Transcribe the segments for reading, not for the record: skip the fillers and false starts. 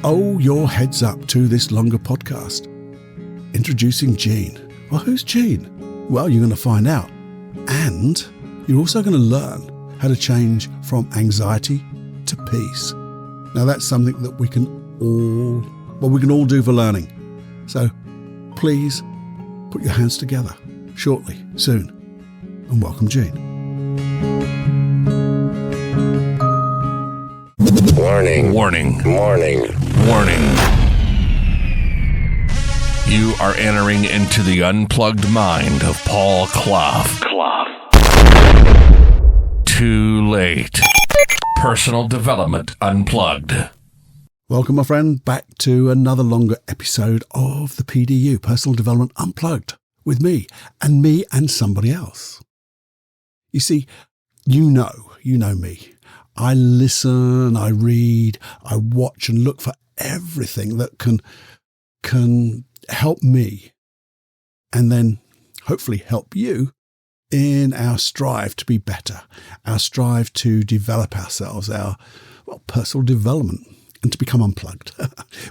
owe your heads up to this longer podcast. Introducing Gene. Well, who's Gene? Well, you're going to find out. And you're also going to learn how to change from anxiety to peace. Now, that's something that we can all do for learning. So please put your hands together shortly, soon, and welcome Gene. Warning. Warning. Warning. Warning. You are entering into the unplugged mind of Paul Clough. Too late. Personal Development Unplugged. Welcome, my friend, back to another longer episode of the PDU, Personal Development Unplugged, with me and somebody else. You see, you know me. I listen, I read, I watch and look for everything that can help me and then hopefully help you in our strive to be better, our strive to develop ourselves, our personal development, and to become unplugged,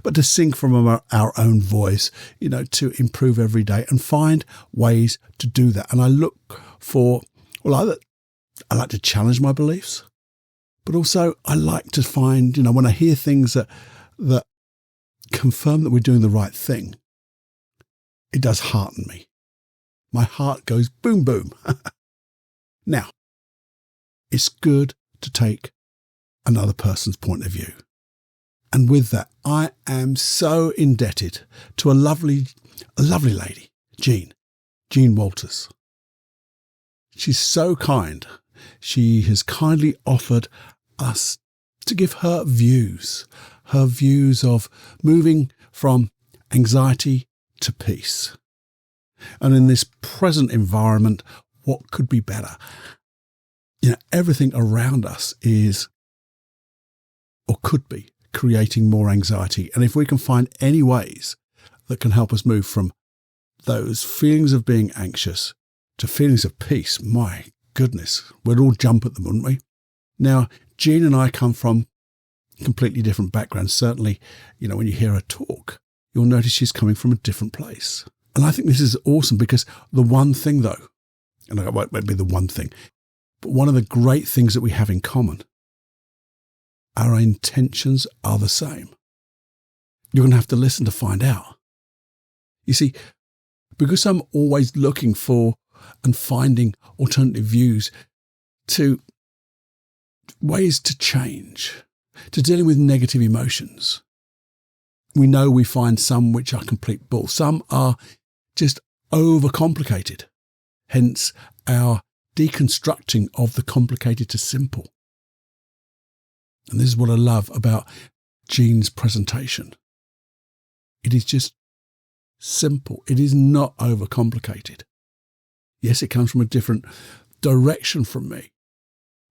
but to sing from our own voice, to improve every day and find ways to do that. And I look for, I like to challenge my beliefs, but also I like to find, when I hear things that confirm that we're doing the right thing, it does hearten me. My heart goes boom, boom. Now, it's good to take another person's point of view. And with that, I am so indebted to a lovely lady, Jean Walters. She's so kind. She has kindly offered us to give her views of moving from anxiety to peace. And in this present environment, what could be better? Everything around us is, or could be, creating more anxiety. And if we can find any ways that can help us move from those feelings of being anxious to feelings of peace, my goodness, we'd all jump at them, wouldn't we? Now, Jean and I come from completely different backgrounds. Certainly, when you hear her talk, you'll notice she's coming from a different place. And I think this is awesome because the one thing though, and it won't be the one thing, but one of the great things that we have in common, our intentions are the same. You're going to have to listen to find out. You see, because I'm always looking for and finding alternative views to ways to change, to dealing with negative emotions. We know we find some which are complete bull. Some are just overcomplicated. Hence our deconstructing of the complicated to simple. And this is what I love about Jean's presentation. It is just simple. It is not overcomplicated. Yes, it comes from a different direction from me,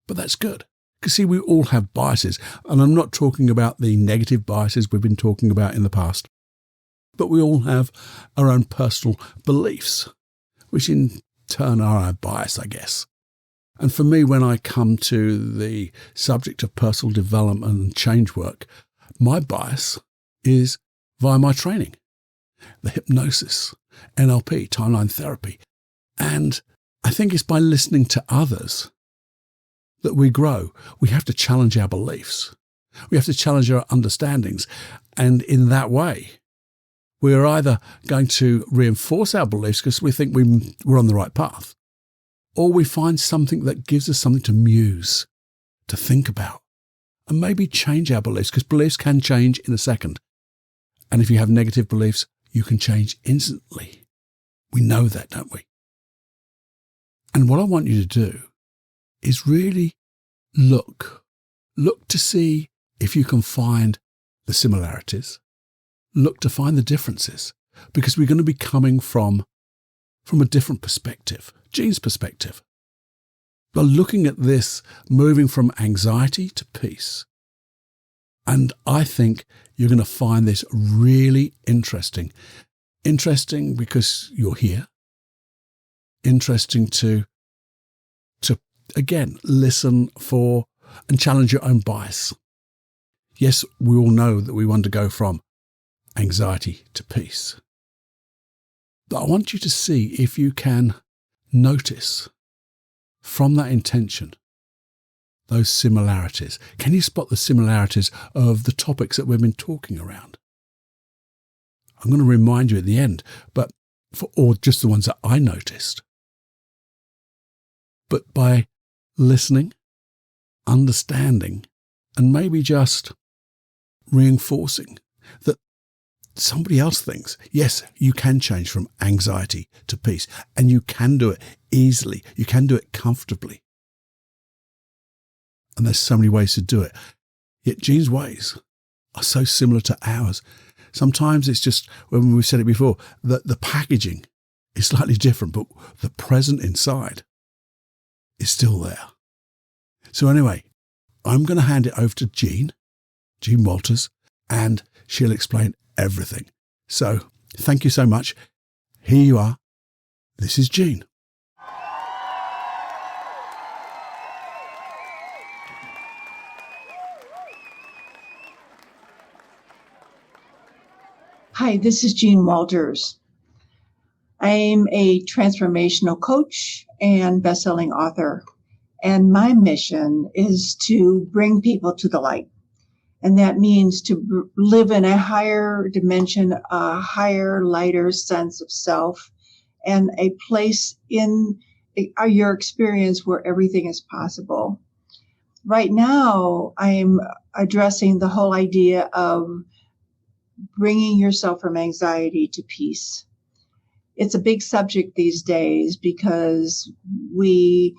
but that's good. Because see, we all have biases, and I'm not talking about the negative biases we've been talking about in the past, but we all have our own personal beliefs, which in turn are our bias, I guess. And for me, when I come to the subject of personal development and change work, my bias is via my training, the hypnosis, NLP, timeline therapy. And I think it's by listening to others that we grow. We have to challenge our beliefs. We have to challenge our understandings. And in that way, we're either going to reinforce our beliefs because we think we're on the right path, or we find something that gives us something to muse, to think about, and maybe change our beliefs, because beliefs can change in a second. And if you have negative beliefs, you can change instantly. We know that, don't we? And what I want you to do is really look to see if you can find the similarities, look to find the differences, because we're going to be coming from a different perspective, Jean's perspective. But looking at this, moving from anxiety to peace. And I think you're going to find this really interesting. Interesting because you're here. Interesting to again, listen for and challenge your own bias. Yes, we all know that we want to go from anxiety to peace. But I want you to see if you can notice from that intention those similarities. Can you spot the similarities of the topics that we've been talking around? I'm going to remind you at the end, or just the ones that I noticed. But by listening, understanding, and maybe just reinforcing that somebody else thinks, yes, you can change from anxiety to peace, and you can do it easily. You can do it comfortably. And there's so many ways to do it. Yet Jean's ways are so similar to ours. Sometimes it's just, when we've said it before, that the packaging is slightly different, but the present inside is still there. So anyway, I'm going to hand it over to Jean Walters, and she'll explain everything. So thank you so much. Here you are. This is Jean. Hi, this is Jean Walters. I'm a transformational coach and best-selling author, and my mission is to bring people to the light. And that means to live in a higher dimension, a higher, lighter sense of self, and a place in your experience where everything is possible. Right now, I'm addressing the whole idea of bringing yourself from anxiety to peace. It's a big subject these days because we,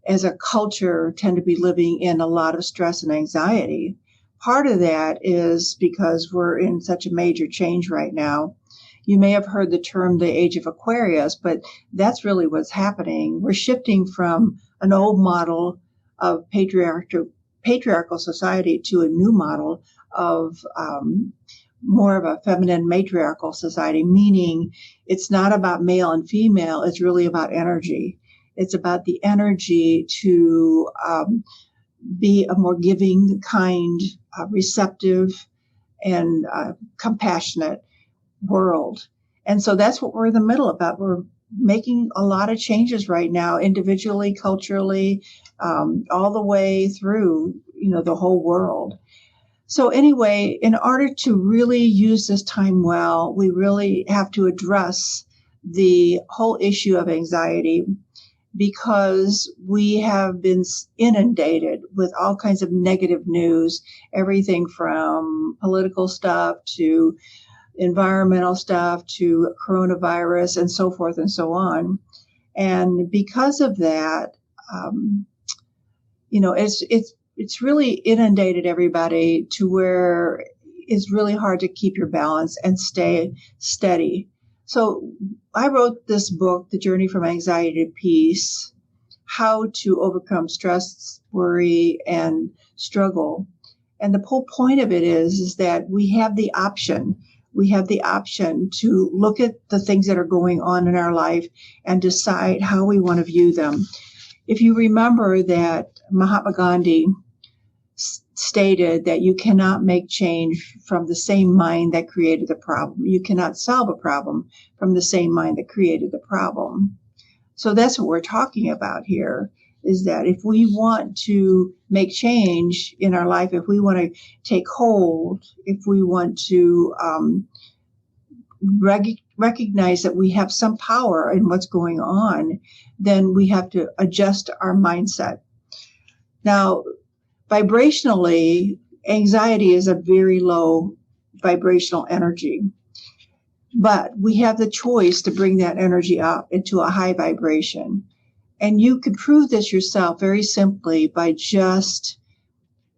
as a culture, tend to be living in a lot of stress and anxiety. Part of that is because we're in such a major change right now. You may have heard the term the age of Aquarius, but that's really what's happening. We're shifting from an old model of patriarchal society to a new model of more of a feminine matriarchal society, meaning it's not about male and female, it's really about energy. It's about the energy to be a more giving, kind, receptive, and compassionate world. And so that's what we're in the middle about. We're making a lot of changes right now, individually, culturally, all the way through, the whole world. So anyway, in order to really use this time well, we really have to address the whole issue of anxiety, because we have been inundated with all kinds of negative news, everything from political stuff to environmental stuff to coronavirus and so forth and so on. And because of that, it's really inundated everybody to where it's really hard to keep your balance and stay steady. So I wrote this book, The Journey from Anxiety to Peace, How to Overcome Stress, Worry, and Struggle. And the whole point of it is that we have the option. We have the option to look at the things that are going on in our life and decide how we want to view them. If you remember that Mahatma Gandhi stated that you cannot make change from the same mind that created the problem. You cannot solve a problem from the same mind that created the problem. So that's what we're talking about here, is that if we want to make change in our life, if we want to take hold, if we want to recognize that we have some power in what's going on, then we have to adjust our mindset. Now, vibrationally, anxiety is a very low vibrational energy, but we have the choice to bring that energy up into a high vibration. And you can prove this yourself very simply by just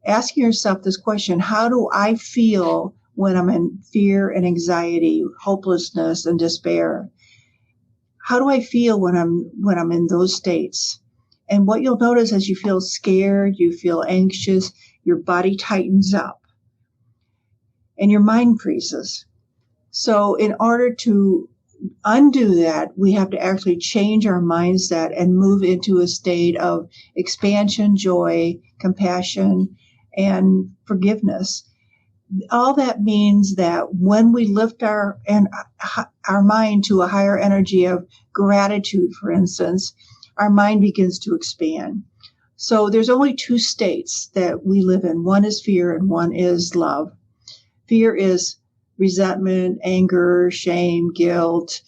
asking yourself this question: how do I feel when I'm in fear and anxiety, hopelessness and despair? How do I feel when I'm in those states? And what you'll notice as you feel scared, you feel anxious, your body tightens up and your mind freezes. So in order to undo that, we have to actually change our mindset and move into a state of expansion, joy, compassion, and forgiveness. all that means that when we lift our mind to a higher energy of gratitude, for instance, our mind begins to expand. So there's only two states that we live in. One is fear and one is love. Fear is resentment, anger, shame, guilt,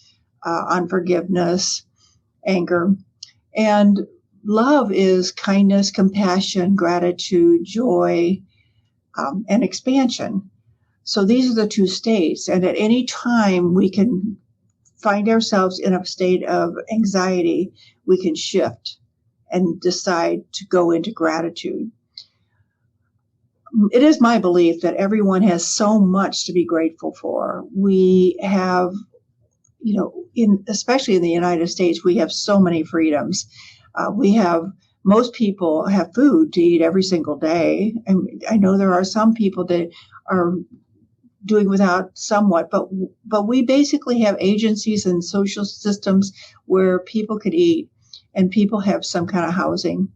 unforgiveness, anger. And love is kindness, compassion, gratitude, joy, and expansion. So these are the two states. And at any time we can find ourselves in a state of anxiety, we can shift and decide to go into gratitude. It is my belief that everyone has so much to be grateful for. We have, especially in the United States, we have so many freedoms. Most people have food to eat every single day. And I know there are some people that are doing without somewhat, but we basically have agencies and social systems where people could eat and people have some kind of housing.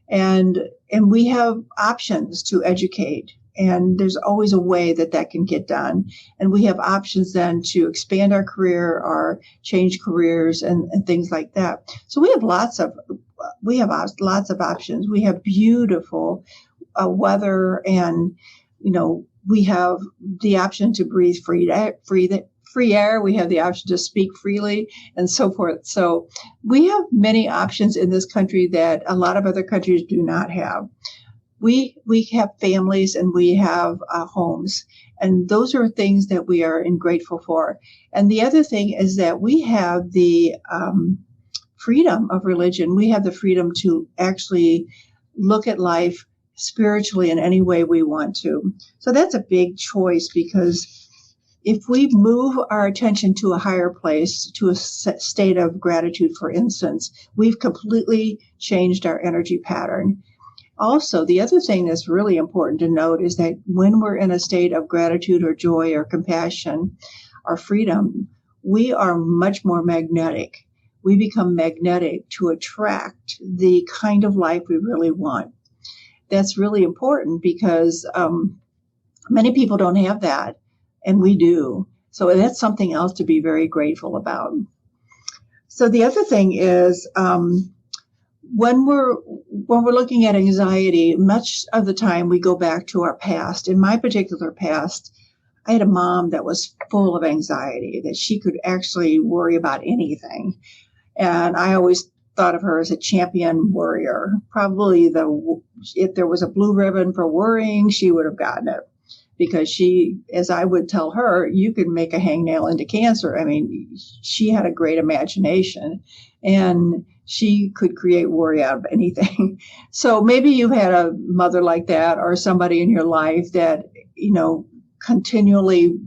And we have options to educate, and there's always a way that can get done. And we have options then to expand our career or change careers and things like that. So we have lots of options. We have beautiful weather, and we have the option to breathe free air. We have the option to speak freely and so forth. So we have many options in this country that a lot of other countries do not have. We have families and we have homes, and those are things that we are grateful for. And the other thing is that we have the freedom of religion. We have the freedom to actually look at life spiritually in any way we want to. So that's a big choice, because if we move our attention to a higher place, to a state of gratitude, for instance, we've completely changed our energy pattern. Also, the other thing that's really important to note is that when we're in a state of gratitude or joy or compassion or freedom, we are much more magnetic. We become magnetic to attract the kind of life we really want. That's really important because many people don't have that. And we do. So that's something else to be very grateful about. So the other thing is, when we're looking at anxiety, much of the time we go back to our past. In my particular past, I had a mom that was full of anxiety, that she could actually worry about anything. And I always thought of her as a champion worrier. Probably if there was a blue ribbon for worrying, she would have gotten it. Because she, as I would tell her, you could make a hangnail into cancer. I mean, she had a great imagination and she could create worry out of anything. So maybe you've had a mother like that, or somebody in your life that, continually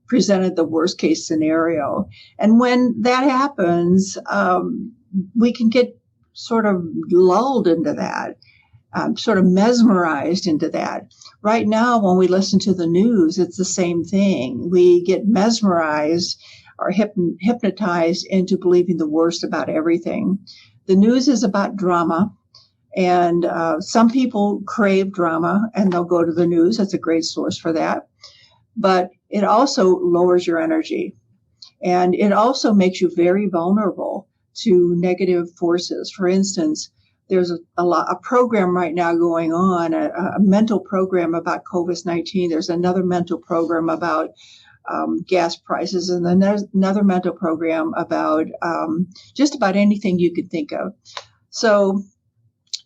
presented the worst case scenario. And when that happens, we can get sort of lulled into that. Sort of mesmerized into that. Right now, when we listen to the news, it's the same thing. We get mesmerized or hypnotized into believing the worst about everything. The news is about drama, and some people crave drama, and they'll go to the news. That's a great source for that. But it also lowers your energy, and it also makes you very vulnerable to negative forces. For instance, there's a program right now going on, a mental program about COVID-19. There's another mental program about gas prices, and then there's another mental program about just about anything you could think of. So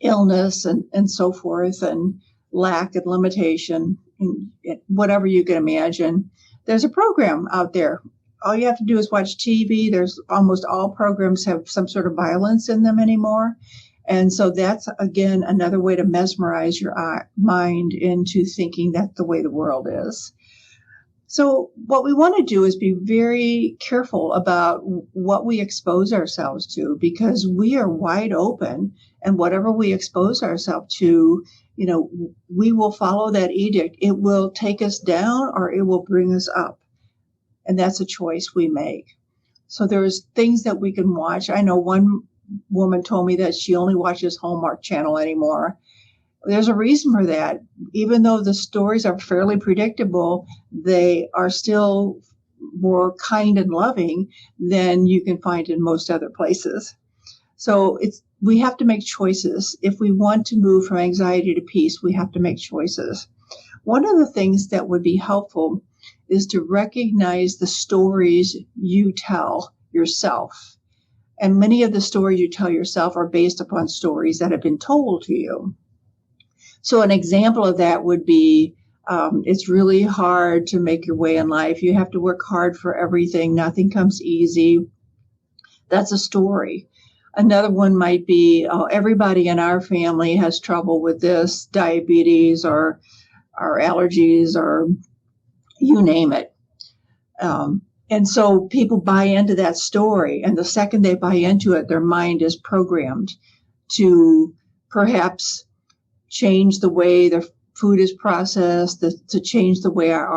illness and so forth, and lack and limitation, and whatever you can imagine. There's a program out there. All you have to do is watch TV. There's almost all programs have some sort of violence in them anymore. And so that's, again, another way to mesmerize your mind into thinking that's the way the world is. So what we want to do is be very careful about what we expose ourselves to, because we are wide open, and whatever we expose ourselves to, we will follow that edict. It will take us down or it will bring us up. And that's a choice we make. So there's things that we can watch. I know one woman told me that she only watches Hallmark Channel anymore. There's a reason for that. Even though the stories are fairly predictable, they are still more kind and loving than you can find in most other places. So we have to make choices. If we want to move from anxiety to peace, we have to make choices. One of the things that would be helpful is to recognize the stories you tell yourself. And many of the stories you tell yourself are based upon stories that have been told to you. So an example of that would be, it's really hard to make your way in life. You have to work hard for everything. Nothing comes easy. That's a story. Another one might be, everybody in our family has trouble with this, diabetes or allergies or you name it. And so people buy into that story. And the second they buy into it, their mind is programmed to perhaps change the way their food is processed, to change the way our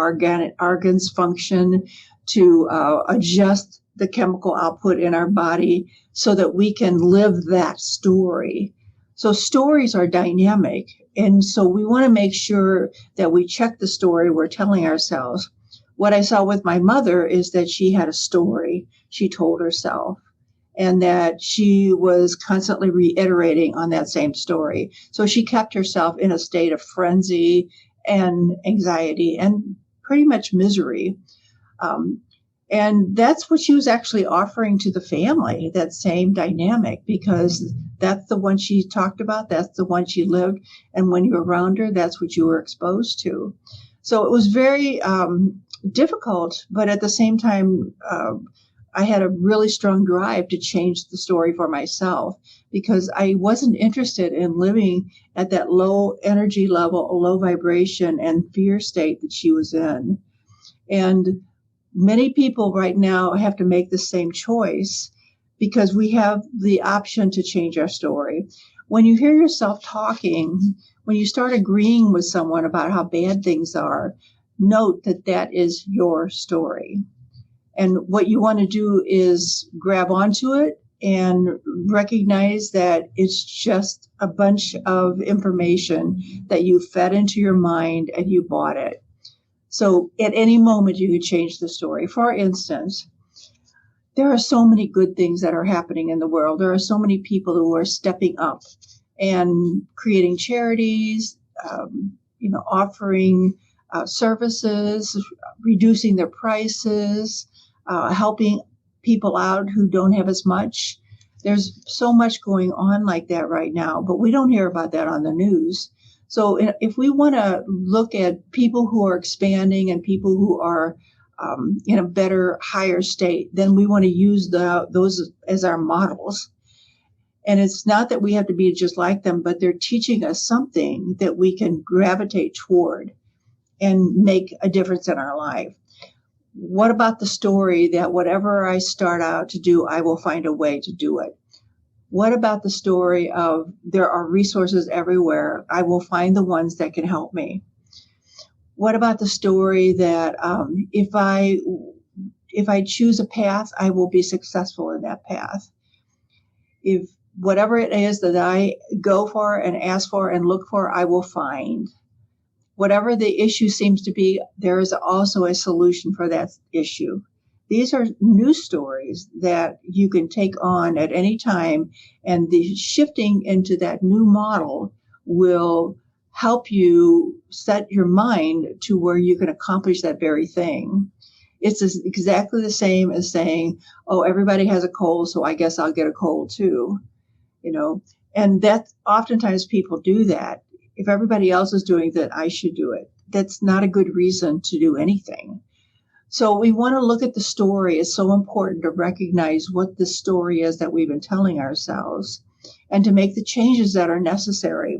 organs function, to adjust the chemical output in our body so that we can live that story. So stories are dynamic. And so we want to make sure that we check the story we're telling ourselves. What I saw with my mother is that she had a story she told herself, and that she was constantly reiterating on that same story. So she kept herself in a state of frenzy and anxiety and pretty much misery. And that's what she was actually offering to the family, that same dynamic, because that's the one she talked about, that's the one she lived, and when you were around her, that's what you were exposed to. So it was very difficult, but at the same time, I had a really strong drive to change the story for myself because I wasn't interested in living at that low energy level, low vibration and fear state that she was in. And many people right now have to make the same choice because we have the option to change our story. When you hear yourself talking, when you start agreeing with someone about how bad things are, note that that is your story. And what you want to do is grab onto it and recognize that it's just a bunch of information that you fed into your mind and you bought it. So at any moment, you could change the story. For instance, there are so many good things that are happening in the world. There are so many people who are stepping up and creating charities, offering services, reducing their prices, helping people out who don't have as much. There's so much going on like that right now, but we don't hear about that on the news. So if we want to look at people who are expanding and people who are in a better, higher state, then we want to use those as our models. And it's not that we have to be just like them, but they're teaching us something that we can gravitate toward and make a difference in our life. What about the story that whatever I start out to do, I will find a way to do it? What about the story of there are resources everywhere? I will find the ones that can help me. What about the story that if I choose a path, I will be successful in that path? If whatever it is that I go for and ask for and look for, I will find. Whatever the issue seems to be, there is also a solution for that issue. These are new stories that you can take on at any time, and the shifting into that new model will help you set your mind to where you can accomplish that very thing. It's exactly the same as saying, oh, everybody has a cold, so I guess I'll get a cold too. And that oftentimes people do that. If everybody else is doing that, I should do it. That's not a good reason to do anything. So we want to look at the story. It's so important to recognize what the story is that we've been telling ourselves and to make the changes that are necessary.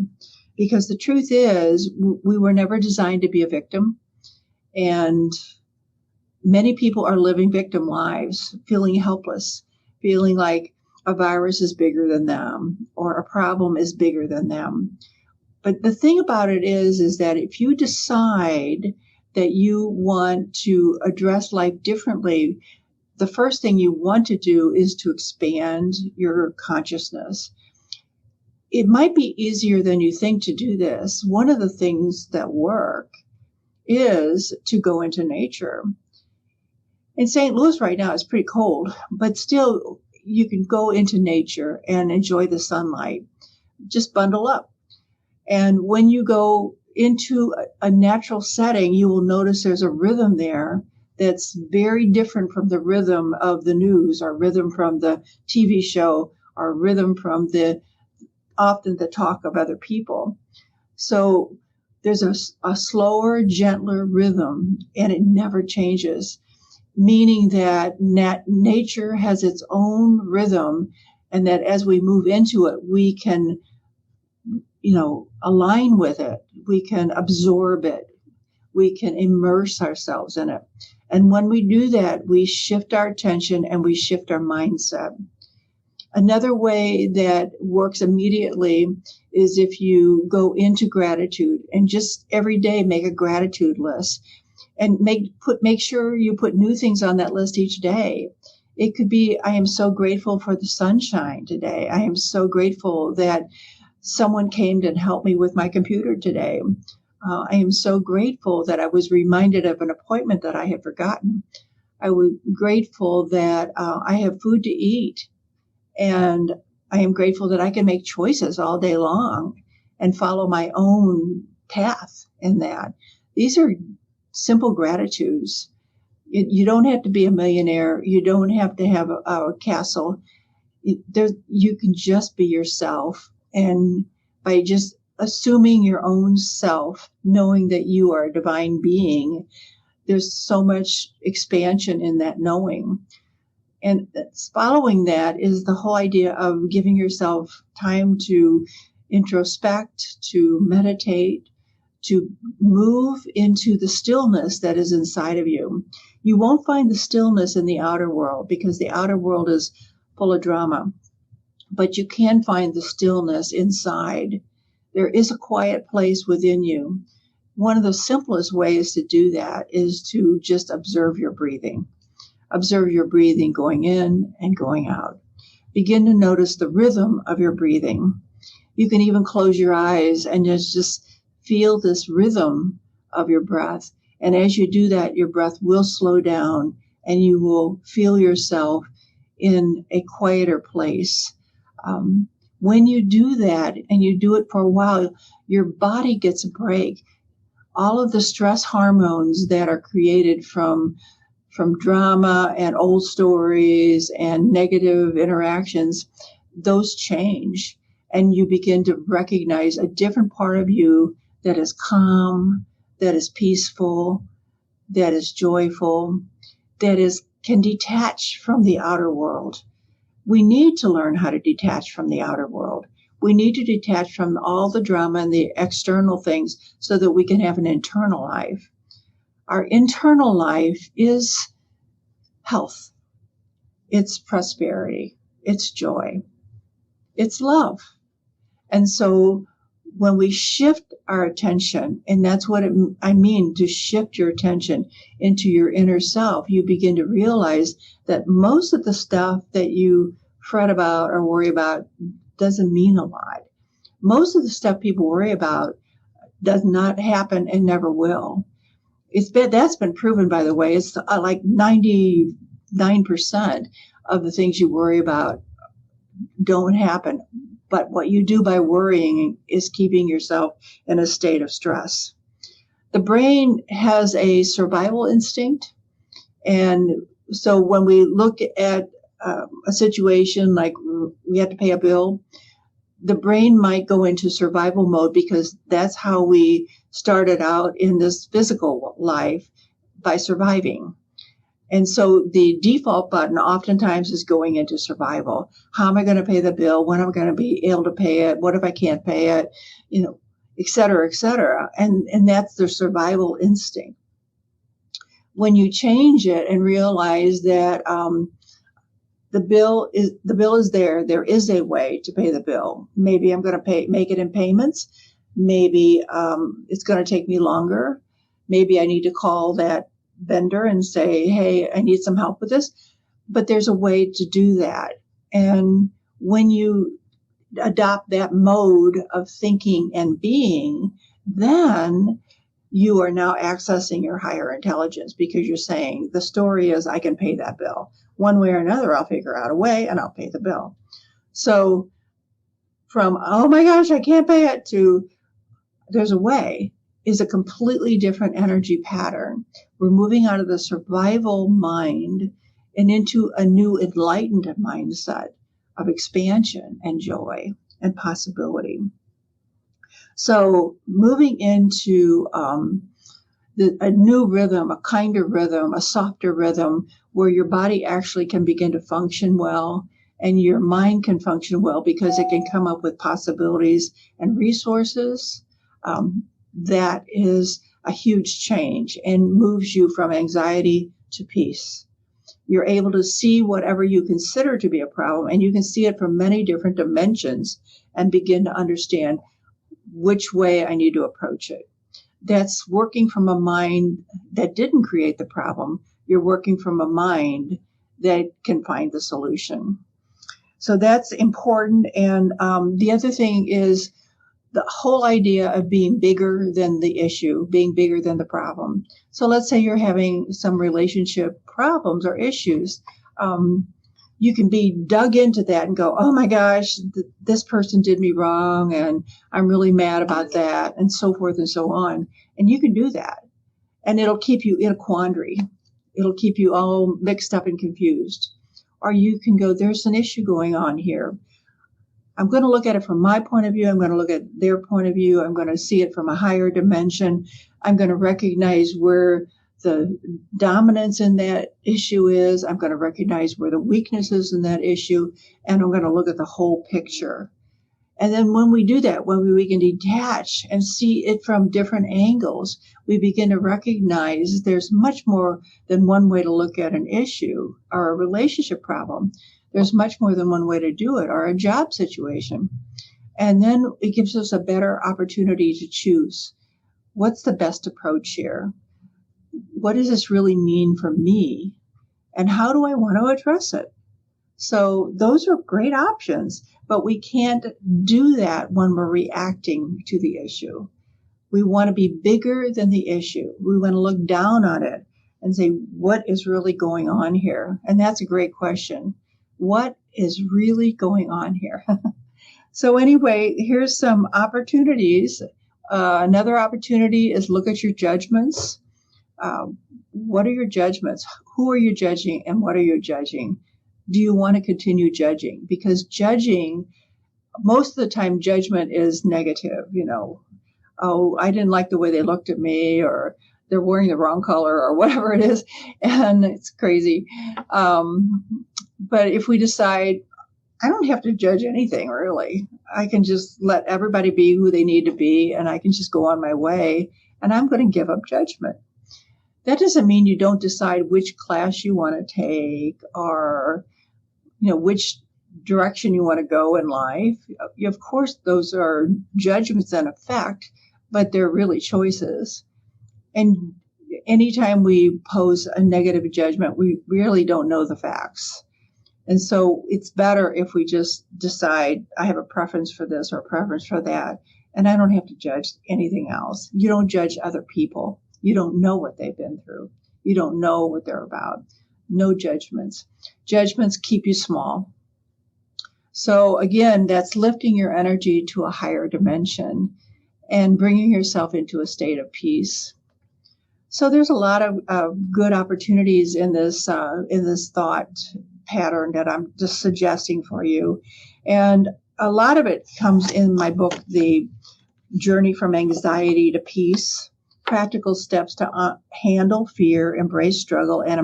Because the truth is, we were never designed to be a victim. And many people are living victim lives, feeling helpless, feeling like a virus is bigger than them or a problem is bigger than them. But the thing about it is that if you decide that you want to address life differently, the first thing you want to do is to expand your consciousness. it might be easier than you think to do this. One of the things that work is to go into nature. In St. Louis right now, it's pretty cold, but still you can go into nature and enjoy the sunlight. Just bundle up. And when you go into a natural setting, you will notice there's a rhythm there that's very different from the rhythm of the news, or rhythm from the TV show, or rhythm from often the talk of other people. So there's a slower, gentler rhythm, and it never changes, meaning that nature has its own rhythm, and that as we move into it, we can, align with it. We can absorb it. We can immerse ourselves in it. And when we do that, we shift our attention and we shift our mindset. Another way that works immediately is if you go into gratitude and just every day make a gratitude list, and make sure you put new things on that list each day. It could be, I am so grateful for the sunshine today. I am so grateful that someone came and helped me with my computer today. I am so grateful that I was reminded of an appointment that I had forgotten. I was grateful that I have food to eat. And I am grateful that I can make choices all day long and follow my own path in that. These are simple gratitudes. You don't have to be a millionaire. You don't have to have a castle. You can just be yourself. And by just assuming your own self, knowing that you are a divine being, there's so much expansion in that knowing. And following that is the whole idea of giving yourself time to introspect, to meditate, to move into the stillness that is inside of you. You won't find the stillness in the outer world because the outer world is full of drama, but you can find the stillness inside. There is a quiet place within you. One of the simplest ways to do that is to just observe your breathing. Observe your breathing going in and going out. Begin to notice the rhythm of your breathing. You can even close your eyes and just feel this rhythm of your breath. And as you do that, your breath will slow down and you will feel yourself in a quieter place. When you do that and you do it for a while, your body gets a break. All of the stress hormones that are created from drama and old stories and negative interactions, those change. And you begin to recognize a different part of you that is calm, that is peaceful, that is joyful, that can detach from the outer world. We need to learn how to detach from the outer world. We need to detach from all the drama and the external things so that we can have an internal life. Our internal life is health. It's prosperity. It's joy. It's love. And so when we shift our attention, and that's what I mean, to shift your attention into your inner self, you begin to realize that most of the stuff that you fret about or worry about doesn't mean a lot. Most of the stuff people worry about does not happen and never will. That's been proven, by the way. It's like 99% of the things you worry about don't happen. But what you do by worrying is keeping yourself in a state of stress. The brain has a survival instinct. And so when we look at a situation like we have to pay a bill, the brain might go into survival mode because that's how we started out in this physical life, by surviving. And so the default button oftentimes is going into survival. How am I going to pay the bill? When am I going to be able to pay it? What if I can't pay it? Et cetera, et cetera. And that's the survival instinct. When you change it and realize that the bill is there is a way to pay the bill. Maybe I'm going to make it in payments. Maybe it's going to take me longer. Maybe I need to call that vendor and say, hey, I need some help with this. But there's a way to do that. And when you adopt that mode of thinking and being, then you are now accessing your higher intelligence, because you're saying the story is, I can pay that bill. One way or another, I'll figure out a way and I'll pay the bill. So from, oh my gosh, I can't pay it, to there's a way, is a completely different energy pattern. We're moving out of the survival mind and into a new enlightened mindset of expansion and joy and possibility. So moving into a new rhythm, a kinder rhythm, a softer rhythm, where your body actually can begin to function well and your mind can function well, because it can come up with possibilities and resources. That is a huge change and moves you from anxiety to peace. You're able to see whatever you consider to be a problem, and you can see it from many different dimensions and begin to understand which way I need to approach it. That's working from a mind that didn't create the problem. You're working from a mind that can find the solution. So that's important. And the other thing is the whole idea of being bigger than the issue, being bigger than the problem. So let's say you're having some relationship problems or issues. You can be dug into that and go, oh my gosh, this person did me wrong and I'm really mad about that, and so forth and so on. And you can do that. And it'll keep you in a quandary. It'll keep you all mixed up and confused. Or you can go, there's an issue going on here. I'm going to look at it from my point of view. I'm going to look at their point of view. I'm going to see it from a higher dimension. I'm going to recognize where the dominance in that issue is. I'm going to recognize where the weakness is in that issue. And I'm going to look at the whole picture. And then when we do that, when we can detach and see it from different angles, we begin to recognize there's much more than one way to look at an issue or a relationship problem. There's much more than one way to do it, or a job situation. And then it gives us a better opportunity to choose. What's the best approach here? What does this really mean for me? And how do I want to address it? So those are great options, but we can't do that when we're reacting to the issue. We want to be bigger than the issue. We want to look down on it and say, what is really going on here? And that's a great question. What is really going on here? So anyway, here's some opportunities. Another opportunity is look at your judgments. What are your judgments? Who are you judging and what are you judging? Do you want to continue judging? Because judging, most of the time, judgment is negative. You know, oh, I didn't like the way they looked at me, or they're wearing the wrong color, or whatever it is. And it's crazy. But if we decide, I don't have to judge anything, really. I can just let everybody be who they need to be, and I can just go on my way, and I'm going to give up judgment. That doesn't mean you don't decide which class you want to take, or, you know, which direction you want to go in life. Of course, those are judgments in effect, but they're really choices. And anytime we pose a negative judgment, we really don't know the facts. And so it's better if we just decide, I have a preference for this or a preference for that, and I don't have to judge anything else. You don't judge other people. You don't know what they've been through. You don't know what they're about. No judgments. Judgments keep you small. So again, that's lifting your energy to a higher dimension and bringing yourself into a state of peace. So there's a lot of good opportunities in this thought pattern that I'm just suggesting for you. And a lot of it comes in my book, The Journey from Anxiety to Peace, Practical Steps to Handle Fear, Embrace Struggle, and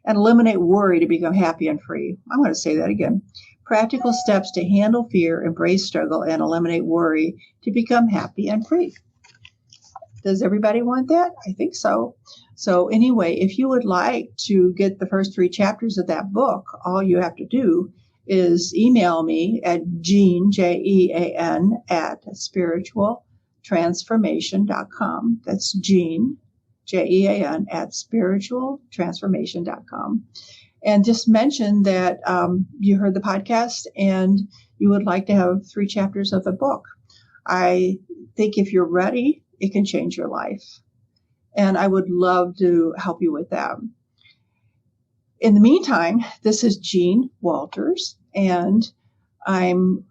Eliminate Worry to Become Happy and Free. I'm going to say that again. Practical Steps to Handle Fear, Embrace Struggle, and Eliminate Worry to Become Happy and Free. Does everybody want that? I think so. So anyway, if you would like to get the first 3 chapters of that book, all you have to do is email me at Jean, Jean, at spiritualtransformation.com. That's Jean, Jean, at spiritualtransformation.com. And just mention that you heard the podcast and you would like to have 3 chapters of the book. I think if you're ready, it can change your life. And I would love to help you with that. In the meantime, this is Jean Walters, and I'm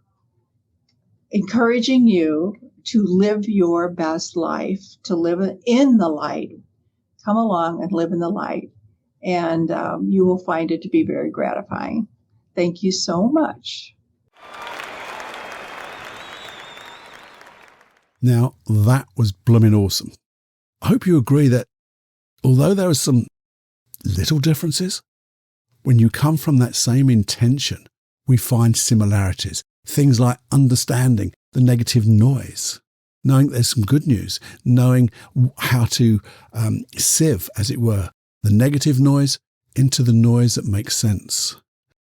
encouraging you to live your best life, to live in the light. Come along and live in the light, and you will find it to be very gratifying. Thank you so much. Now, that was blooming awesome. I hope you agree that although there are some little differences, when you come from that same intention, we find similarities. Things like understanding the negative noise, knowing there's some good news, knowing how to sieve, as it were, the negative noise into the noise that makes sense.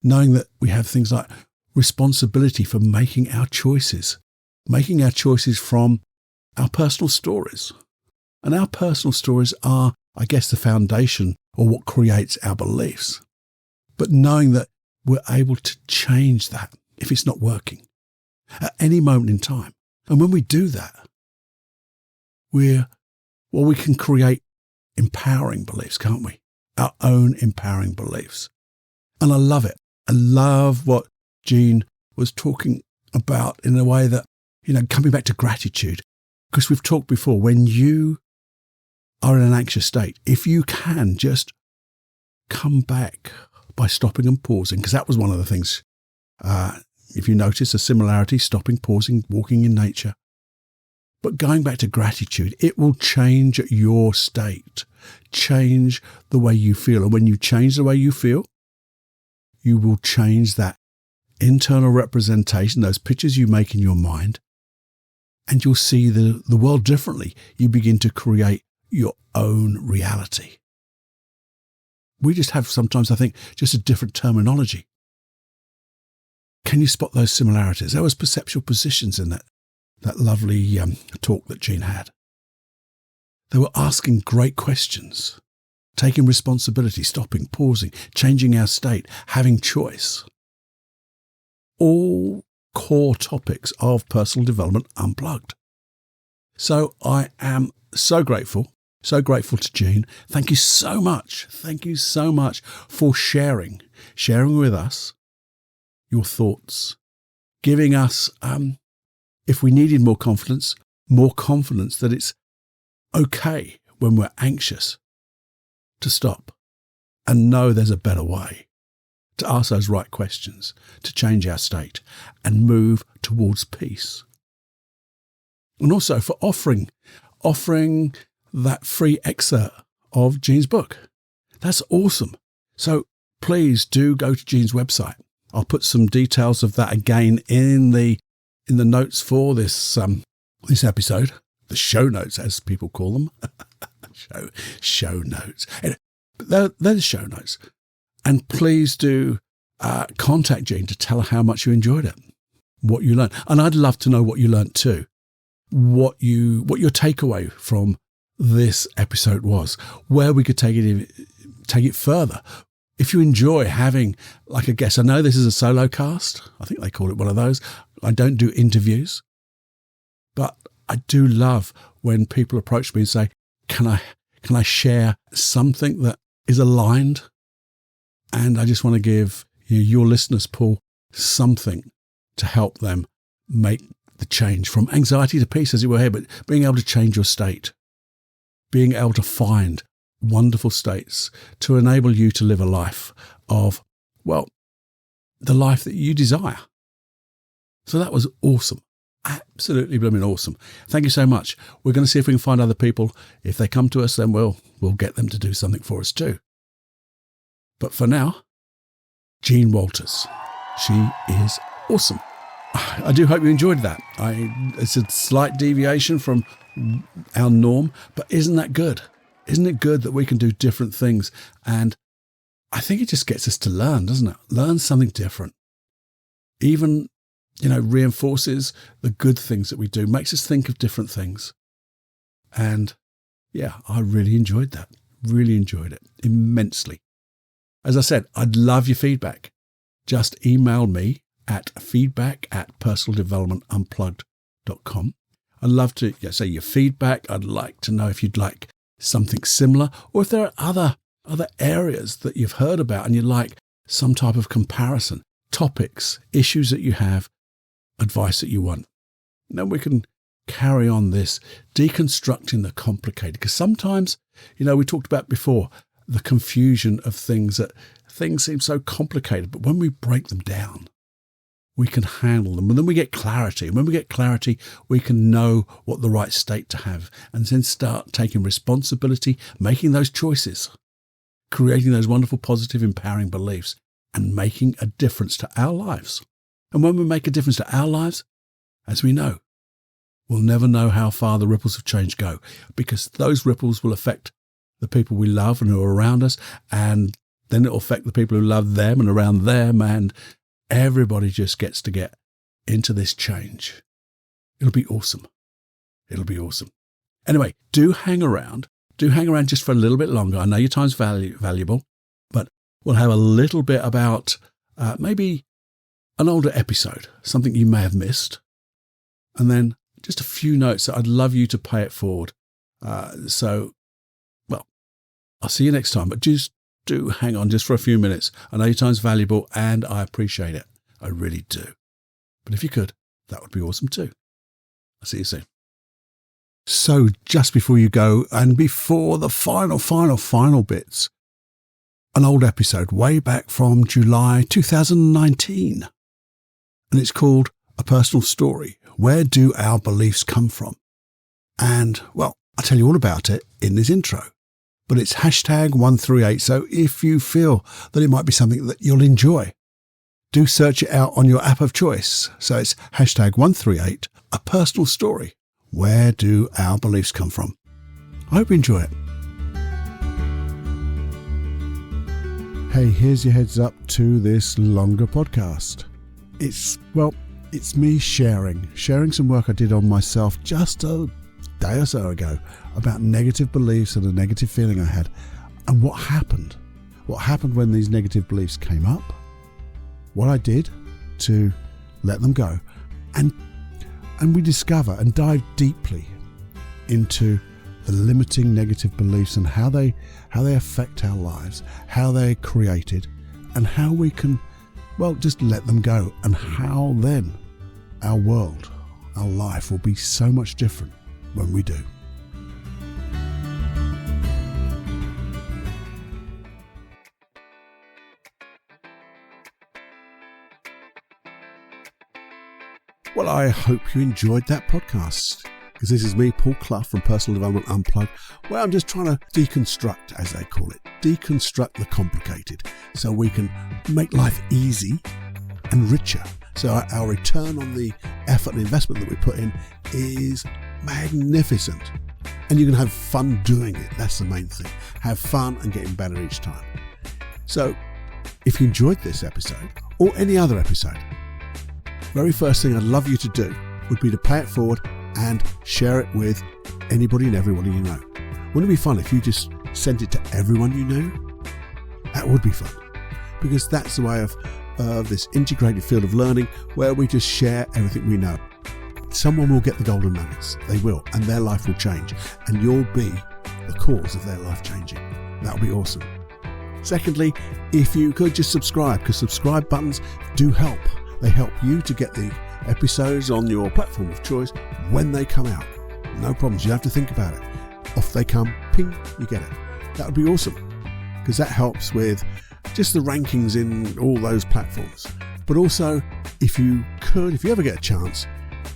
Knowing that we have things like responsibility for making our choices from our personal stories. And our personal stories are, I guess, the foundation or what creates our beliefs. But knowing that we're able to change that if it's not working at any moment in time. And when we do that, we can create empowering beliefs, can't we? Our own empowering beliefs. And I love it. I love what Jean was talking about in a way that, coming back to gratitude, because we've talked before, when you are in an anxious state, if you can just come back by stopping and pausing, because that was one of the things, if you notice a similarity, stopping, pausing, walking in nature. But going back to gratitude, it will change your state, change the way you feel. And when you change the way you feel, you will change that internal representation, those pictures you make in your mind, and you'll see the world differently. You begin to create your own reality. We just have sometimes, I think, just a different terminology. Can you spot those similarities? There was perceptual positions in that lovely talk that Jean had. They were asking great questions, taking responsibility, stopping, pausing, changing our state, having choice. All core topics of personal development unplugged. So I am so grateful to Jean. Thank you so much. Thank you so much for sharing with us your thoughts, giving us, if we needed more confidence that it's okay when we're anxious to stop and know there's a better way, to ask those right questions, to change our state and move towards peace. And also for offering that free excerpt of Jean's book. That's awesome. So please do go to Jean's website. I'll put some details of that again in the notes for this episode, the show notes as people call them. show notes. They're the show notes. And please do contact Jean to tell her how much you enjoyed it, what you learned. And I'd love to know what you learned too, what your takeaway from this episode was, where we could take it further. If you enjoy having like a guest, I know this is a solo cast. I think they call it one of those. I don't do interviews, but I do love when people approach me and say, can I share something that is aligned? And I just want to give your listeners, Paul, something to help them make the change from anxiety to peace, as it were here, but being able to change your state, being able to find wonderful states to enable you to live a life of, well, the life that you desire. So that was awesome. Absolutely blooming awesome. Thank you so much. We're going to see if we can find other people. If they come to us, then we'll get them to do something for us too. But for now, Jean Walters. She is awesome. I do hope you enjoyed that. It's a slight deviation from our norm, but isn't that good? Isn't it good that we can do different things? And I think it just gets us to learn, doesn't it? Learn something different. Even, reinforces the good things that we do, makes us think of different things. And yeah, I really enjoyed that. Really enjoyed it immensely. As I said, I'd love your feedback. Just email me at feedback@personaldevelopmentunplugged.com. I'd love to say your feedback. I'd like to know if you'd like something similar, or if there are other areas that you've heard about and you'd like some type of comparison, topics, issues that you have, advice that you want. And then we can carry on this deconstructing the complicated, because sometimes, we talked about before, the confusion of things seem so complicated, but when we break them down, we can handle them, and then we get clarity. And when we get clarity, we can know what the right state to have, and then start taking responsibility, making those choices, creating those wonderful, positive, empowering beliefs, and making a difference to our lives. And when we make a difference to our lives, as we know, we'll never know how far the ripples of change go, because those ripples will affect the people we love and who are around us, and then it'll affect the people who love them and around them, and everybody just gets to get into this change. It'll be awesome. It'll be awesome. Anyway, do hang around just for a little bit longer. I know your time's valuable, but we'll have a little bit about maybe an older episode, something you may have missed, and then just a few notes that I'd love you to pay it forward. I'll see you next time, but just do hang on just for a few minutes. I know your time's valuable and I appreciate it. I really do. But if you could, that would be awesome too. I'll see you soon. So just before you go, and before the final bits, an old episode way back from July 2019. And it's called A Personal Story. Where do our beliefs come from? And, I'll tell you all about it in this intro. But it's #138, so if you feel that it might be something that you'll enjoy, do search it out on your app of choice. So it's #138, A Personal Story. Where do our beliefs come from? I hope you enjoy it. Hey, here's your heads up to this longer podcast. It's me sharing some work I did on myself just a day or so ago about negative beliefs and a negative feeling I had, and what happened when these negative beliefs came up, what I did to let them go, and we discover and dive deeply into the limiting negative beliefs and how they affect our lives, how they're created, and how we can just let them go, and how then our world, our life will be so much different when we do. Well, I hope you enjoyed that podcast, because this is me, Paul Clough from Personal Development Unplugged, where I'm just trying to deconstruct, as they call it, deconstruct the complicated, so we can make life easy and richer. So our return on the effort and investment that we put in is magnificent. And you can have fun doing it. That's the main thing. Have fun and getting better each time. So if you enjoyed this episode or any other episode, very first thing I'd love you to do would be to pay it forward and share it with anybody and everybody you know. Wouldn't it be fun if you just sent it to everyone you knew? That would be fun, because that's the way of this integrated field of learning where we just share everything we know. Someone will get the golden nuggets. They will, and their life will change, and you'll be the cause of their life changing. That would be awesome. Secondly, if you could just subscribe, because subscribe buttons do help. They help you to get the episodes on your platform of choice when they come out. No problems. You don't have to think about it. Off they come, ping, you get it. That would be awesome, because that helps with just the rankings in all those platforms. But also, if you ever get a chance,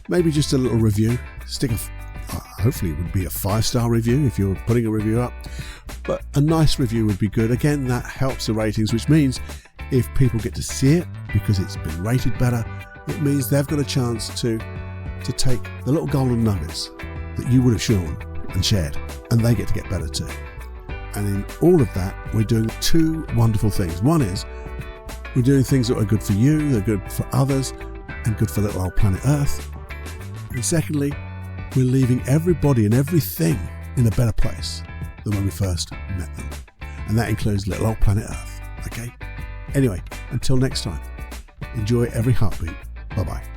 maybe just a little review. Hopefully it would be a 5-star review if you're putting a review up. But a nice review would be good. Again, that helps the ratings, which means if people get to see it because it's been rated better, it means they've got a chance to take the little golden nuggets that you would have shown and shared, and they get to get better too. And in all of that, we're doing two wonderful things. One is we're doing things that are good for you, they're good for others, and good for little old planet Earth. And secondly, we're leaving everybody and everything in a better place than when we first met them. And that includes little old planet Earth. Okay? Anyway, until next time, Enjoy every heartbeat. Bye-bye.